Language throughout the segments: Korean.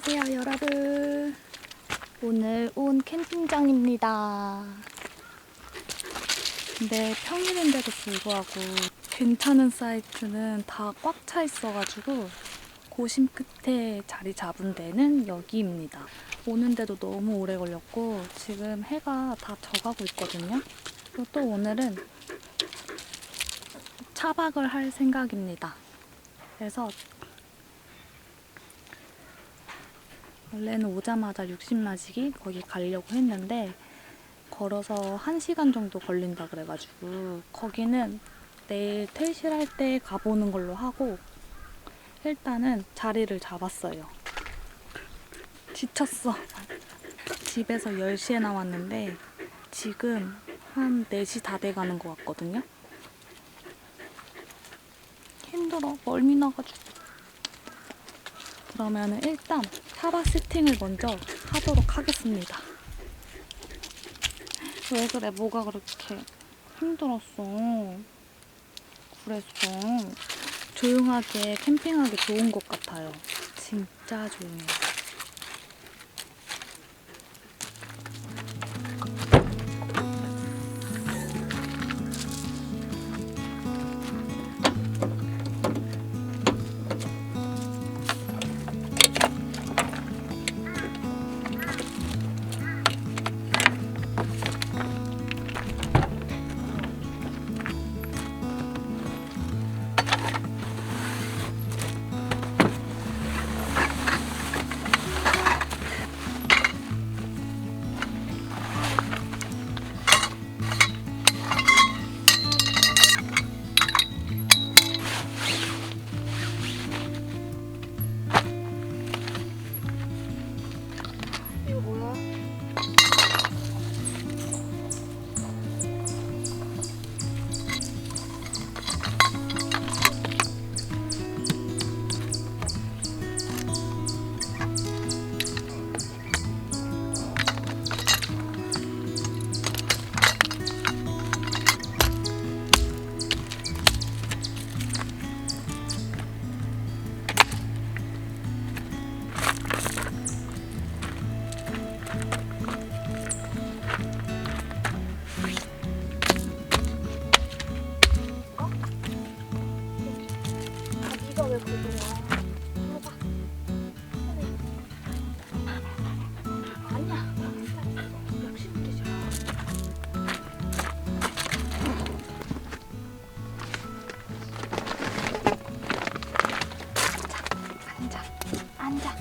안녕하세요 여러분. 오늘 온 캠핑장입니다. 근데 평일인데도 불구하고 괜찮은 사이트는 다 꽉 차 있어가지고 고심 끝에 자리 잡은 데는 여기입니다. 오는데도 너무 오래 걸렸고 지금 해가 다 져가고 있거든요. 그리고 또 오늘은 차박을 할 생각입니다. 그래서 원래는 오자마자 육신마시기 거기 가려고 했는데 걸어서 1시간 정도 걸린다 그래가지고 거기는 내일 퇴실할 때 가보는 걸로 하고 일단은 자리를 잡았어요. 지쳤어. 집에서 10시에 나왔는데 지금 한 4시 다 돼가는 것 같거든요. 힘들어. 멀미 나가지고. 그러면 일단 차박 세팅을 먼저 하도록 하겠습니다. 왜 그래? 뭐가 그렇게 힘들었어? 그랬어. 조용하게 캠핑하기 좋은 곳 같아요. 진짜 조용해요. 이거 뭐야? 네가 왜 거기 와? 들어가. 아니야. 욕심 부리지 마. 앉아. 앉아.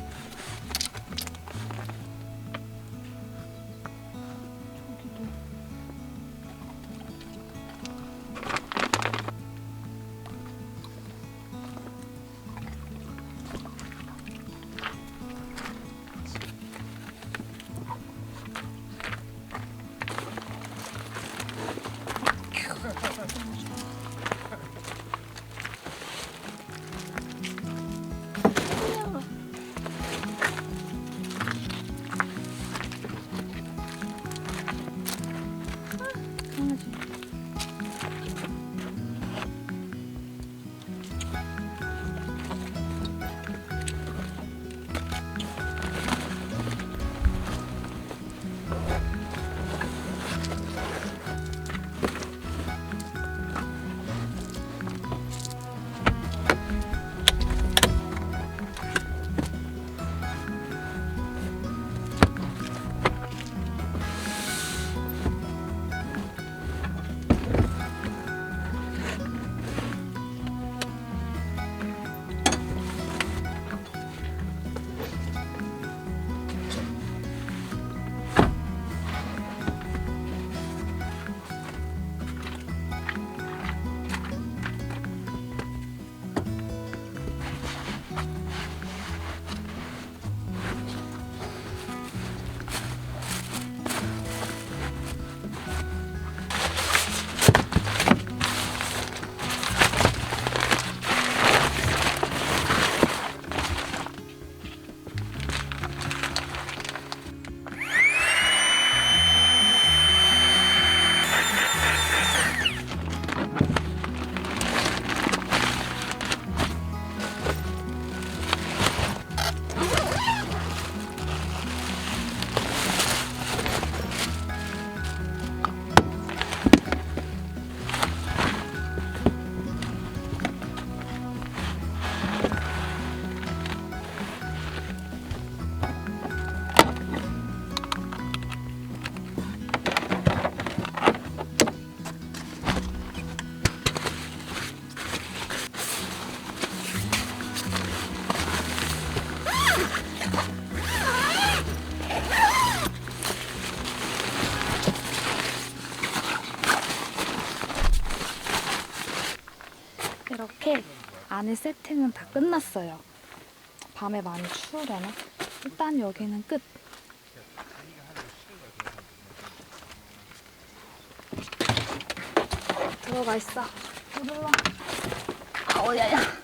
안에 세팅은 다 끝났어요. 밤에 많이 추우려나? 일단 여기는 끝. 들어가 있어. 들어와. 어야야.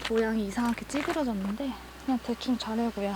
모양이 이상하게 찌그러졌는데 그냥 대충 자르고요.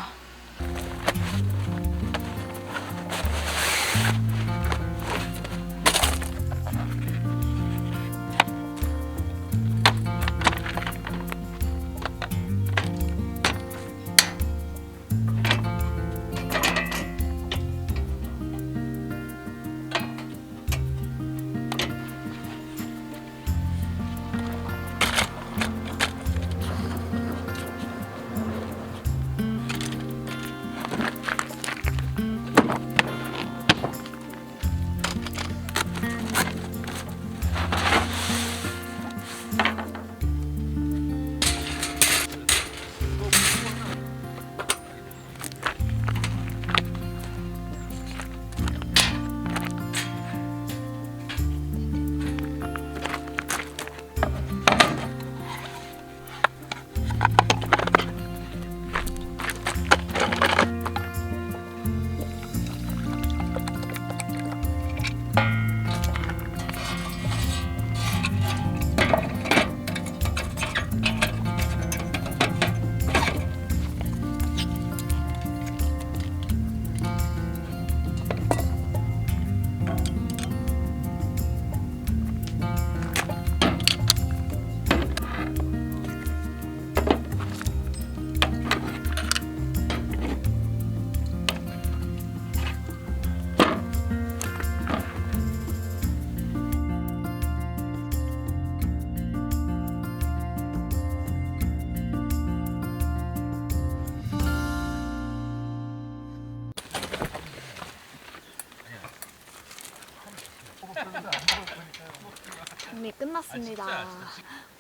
정리 끝났습니다.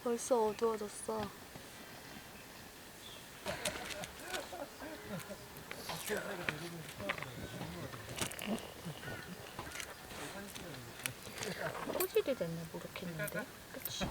벌써 어두워졌어. 소질이 됐네, 모르겠는데. 그치?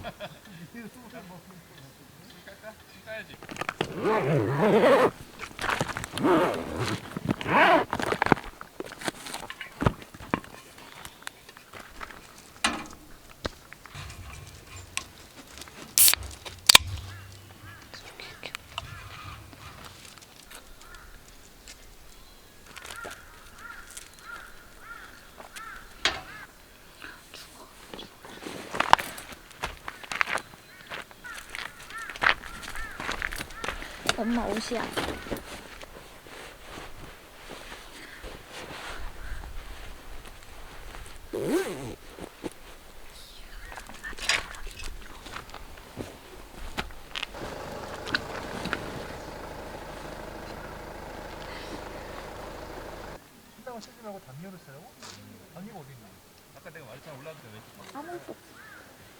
엄마 옷이야. 식당을 쓰지 말고 담요를 쓰라고? 담요가 어디 있냐? 아까 내가 말했잖아, 올라왔는데 왜? 아무도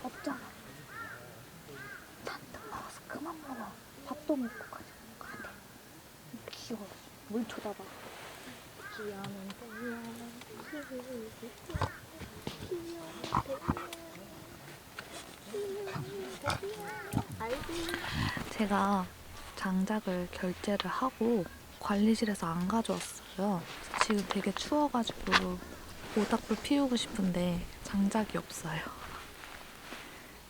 없잖아. 잔뜩 먹어서 그만 먹어. 밥도 먹고 가자. 가대. 귀여워. 물 쳐다봐. 제가 장작을 결제를 하고 관리실에서 안 가져왔어요. 지금 되게 추워가지고 모닥불 피우고 싶은데 장작이 없어요.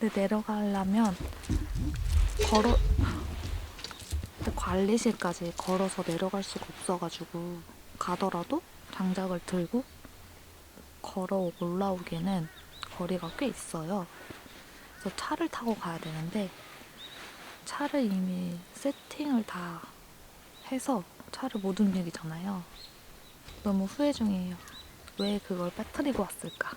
근데 내려가려면 근데 관리실까지 걸어서 내려갈 수가 없어가지고 가더라도 장작을 들고 걸어 올라오기는 거리가 꽤 있어요. 그래서 차를 타고 가야 되는데 차를 이미 세팅을 다 해서 차를 못 움직이잖아요. 너무 후회 중이에요. 왜 그걸 빠뜨리고 왔을까?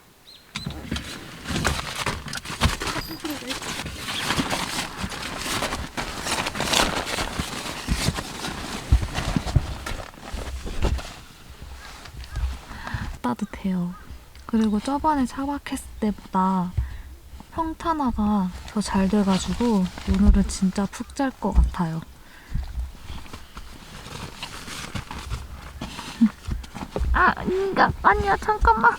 따뜻해요. 그리고 저번에 차박했을 때보다 평탄화가 더 잘 돼가지고 오늘은 진짜 푹 잘 것 같아요. 아니야, 잠깐만.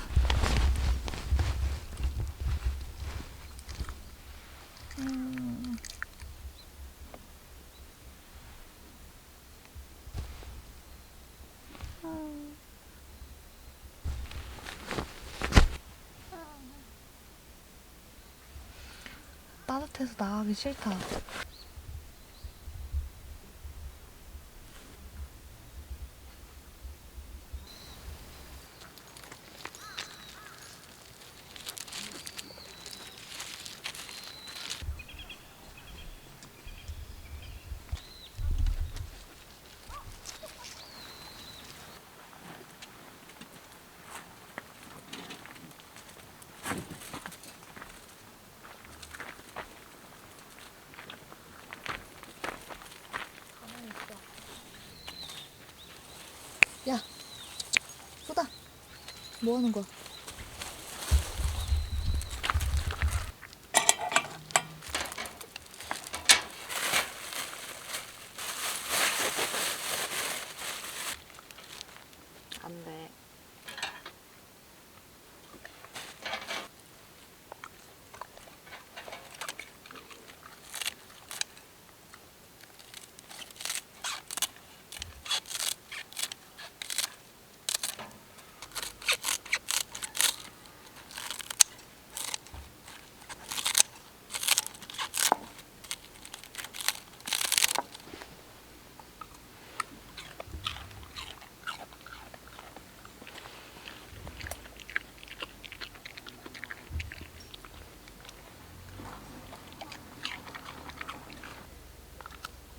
따뜻해서 나가기 싫다. 야, 쏟아. 뭐 하는 거야? 안 돼.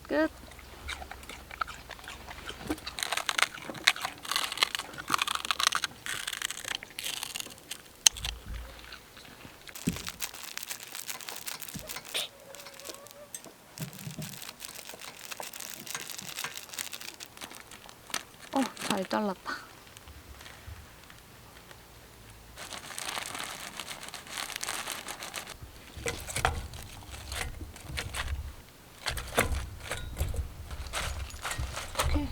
끝. 잘 잘랐다. 오케이.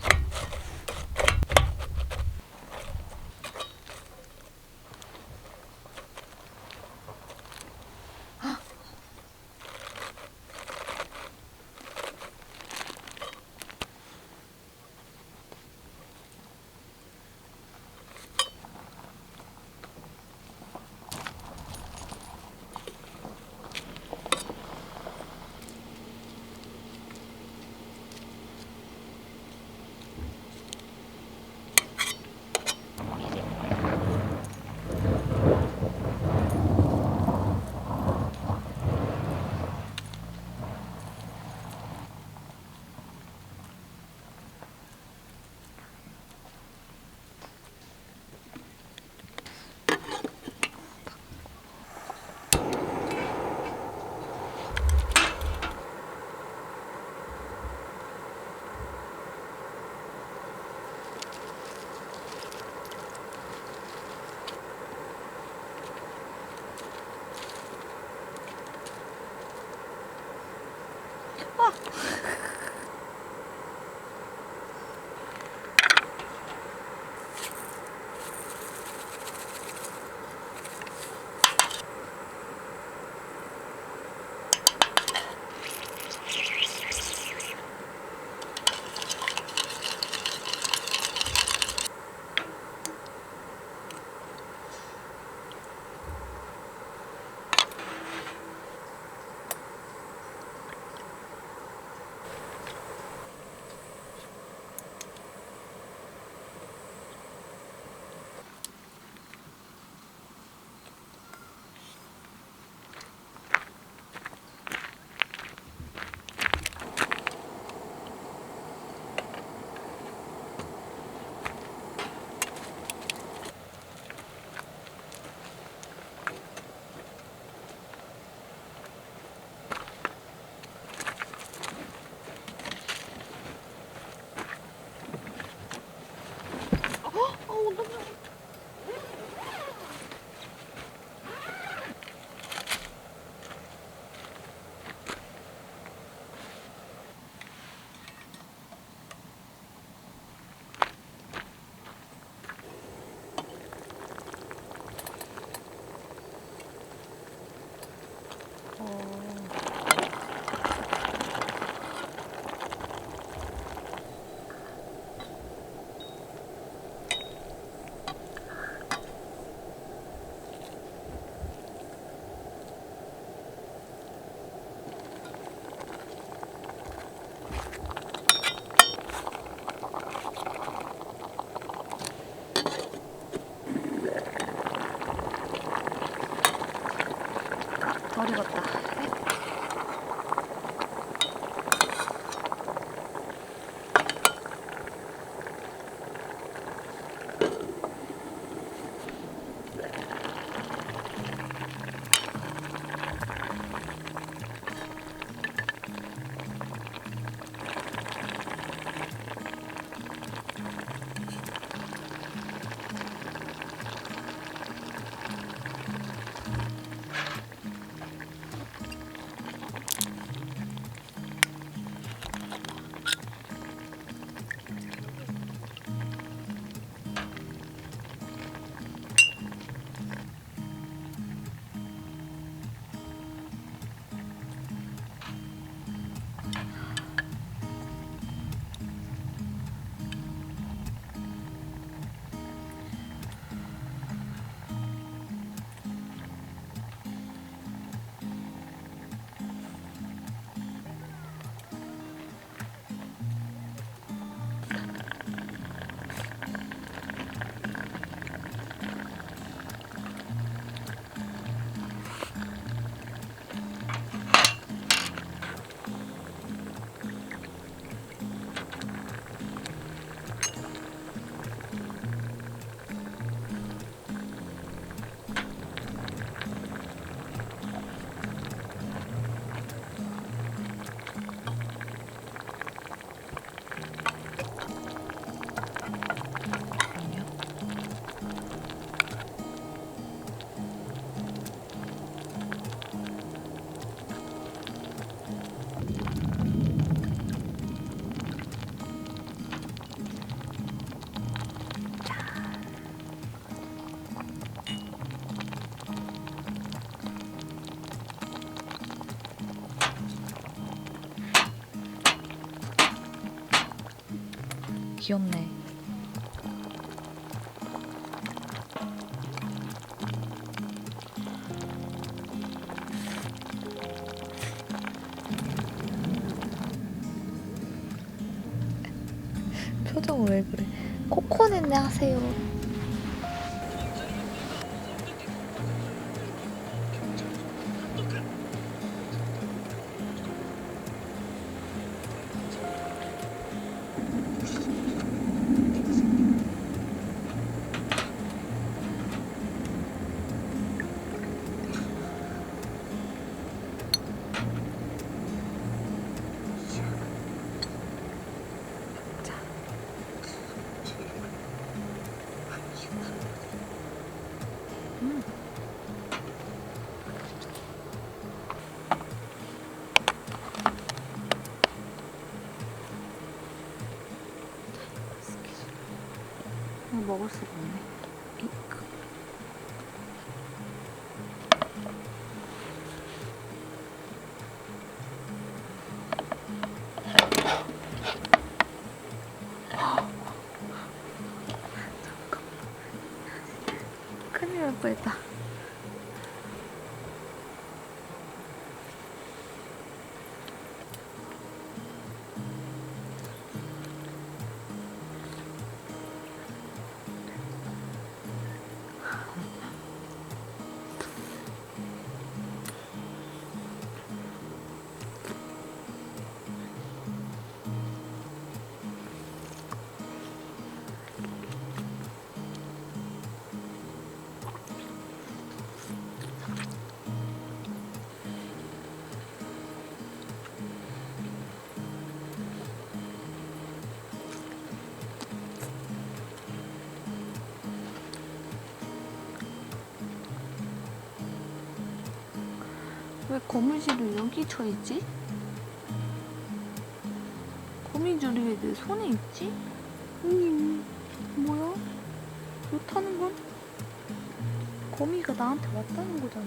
귀엽네. 표정 왜 그래? 코코넷네 하세요. 먹을 수가 없네. 이크. 큰일 날 뻔했다. 왜 거미줄이 여기 쳐 있지? 거미줄이 왜 내 손에 있지? 뭐야? 못하는 건? 거미가 나한테 왔다는 거잖아.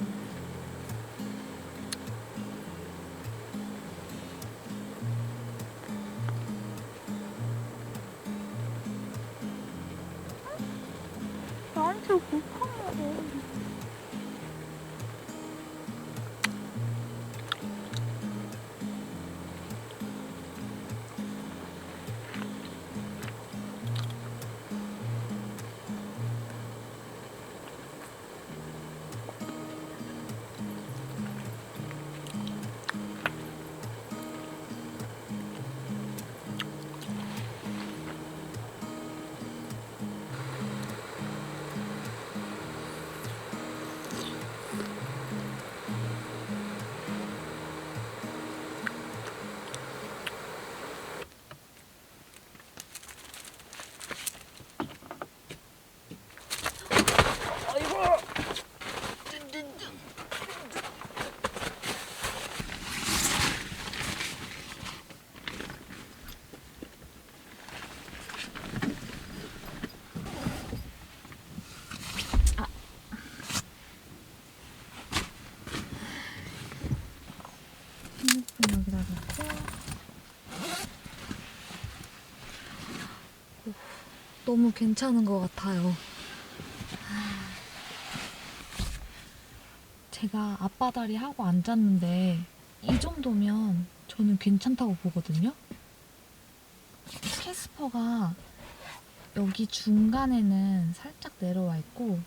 나한테 못하냐고. 여기다 놓고. 너무 괜찮은 것 같아요. 제가 앞바다리 하고 앉았는데 이 정도면 저는 괜찮다고 보거든요. 캐스퍼가 여기 중간에는 살짝 내려와 있고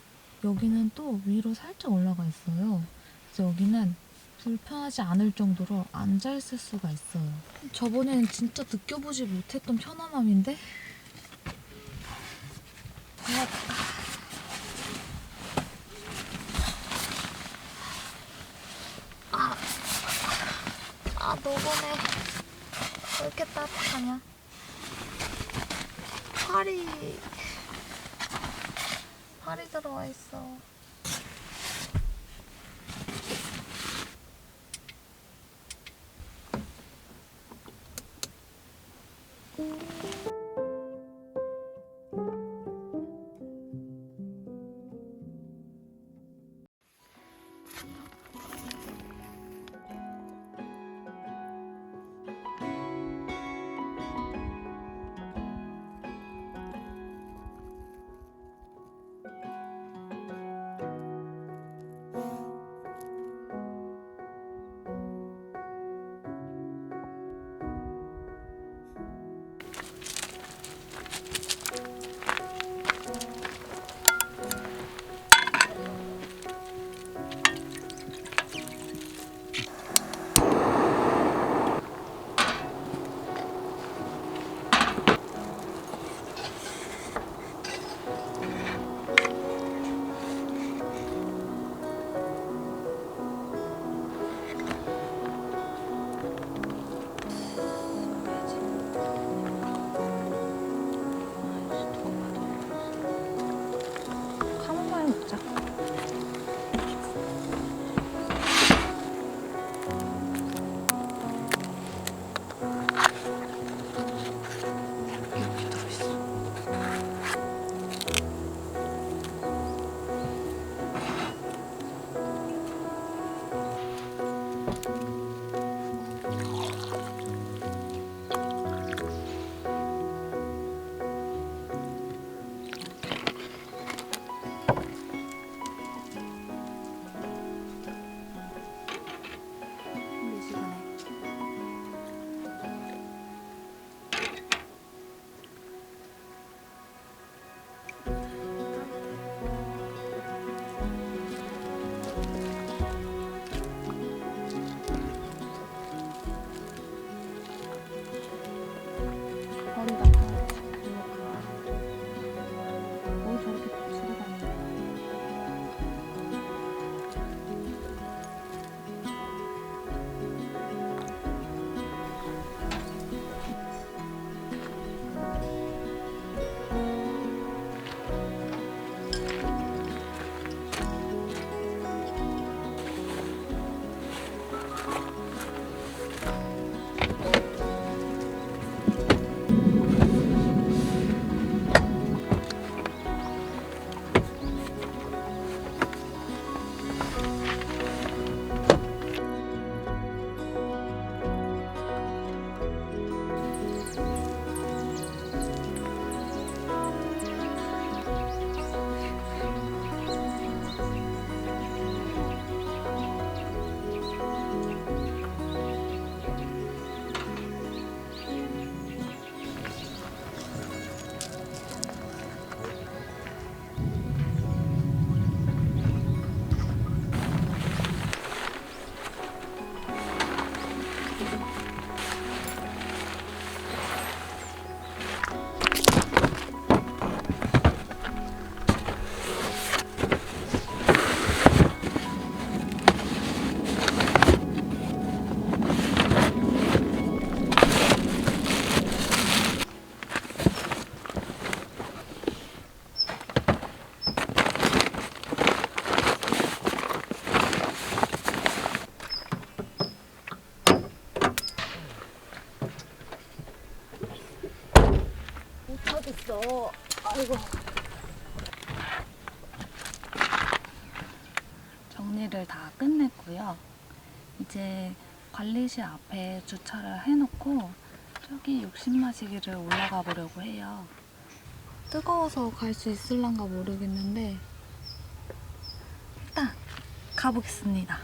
여기는 또 위로 살짝 올라가 있어요. 그래서 여기는 불편하지 않을 정도로 앉아있을 수가 있어요. 저번에는 진짜 느껴보지 못했던 편안함인데? 너번에 왜 이렇게 따뜻하냐? 팔이 들어와 있어. 됐어. 아이고. 정리를 다 끝냈고요. 이제 관리실 앞에 주차를 해놓고 저기 욕심 마시기를 올라가 보려고 해요. 뜨거워서 갈 수 있을란가 모르겠는데 일단 가보겠습니다.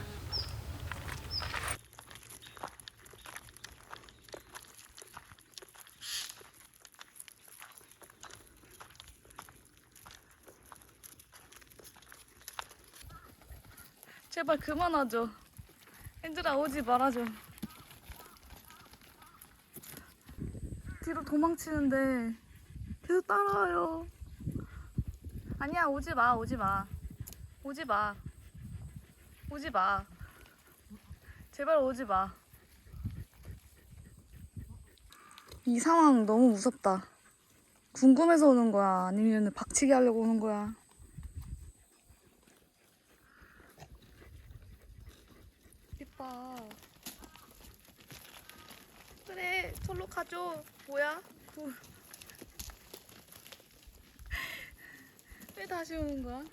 제발 그만하죠. 엔젤아 오지 말아줘. 뒤로 도망치는데 계속 따라와요. 아니야 오지 마 오지 마 오지 마 오지 마 제발 오지 마. 이 상황 너무 무섭다. 궁금해서 오는 거야 아니면 박치기 하려고 오는 거야. 이뻐. 그래 절로 가줘. 뭐야? 왜 다시 오는 거야?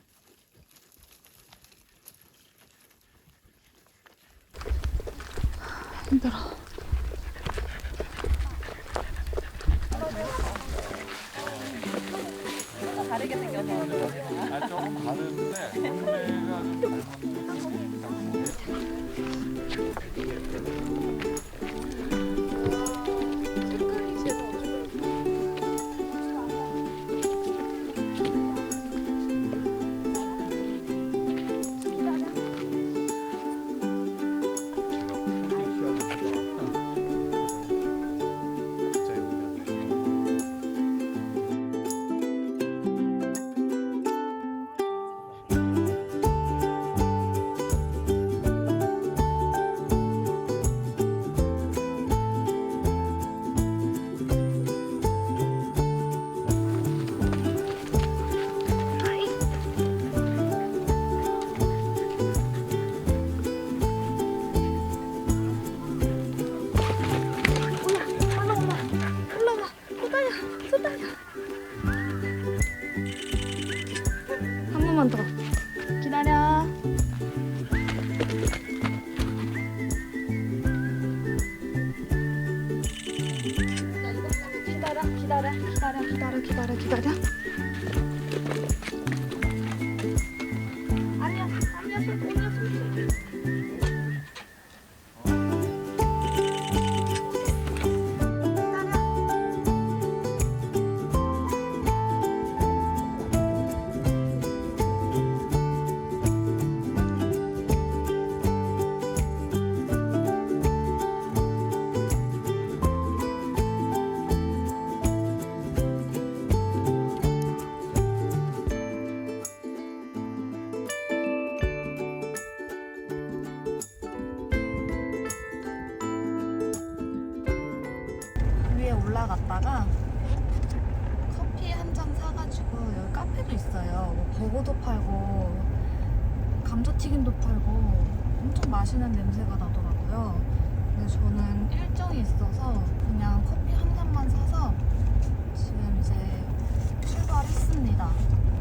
힘들어. 다르게 생겨서. 아, 조금 다른데 동네가 좀 한 번만 더 기다려. 기다려. 아니야 오늘 숨쉬. 위에 올라갔다가 커피 한 잔 사가지고 여기 카페도 있어요. 뭐 버거도 팔고 감자튀김도 팔고 엄청 맛있는 냄새가 나더라고요. 그래서 저는 일정이 있어서 그냥 커피 한 잔만 사서 지금 이제 출발했습니다.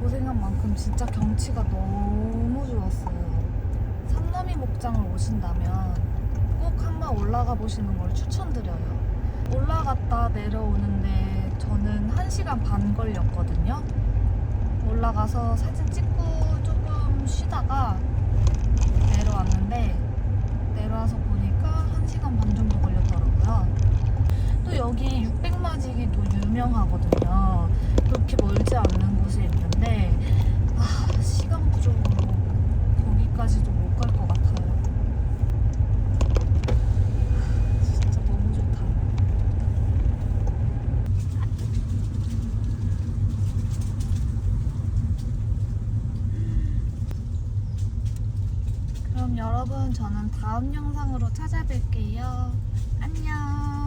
고생한 만큼 진짜 경치가 너무 좋았어요. 산더미 목장을 오신다면 꼭 한번 올라가 보시는 걸 추천드려요. 올라갔다 내려오는데 저는 1시간 반 걸렸거든요. 올라가서 사진 찍고 조금 쉬다가 내려왔는데 내려와서 보니까 1시간 반 정도 걸렸더라고요. 또 여기 600마지기도 유명하거든요. 그렇게 멀지 않는 곳에 있는데 시간 부족으로 거기까지도 못 갈 것 같아요. 진짜 너무 좋다. 그럼 여러분 저는 다음 영상으로 찾아뵐게요. 안녕.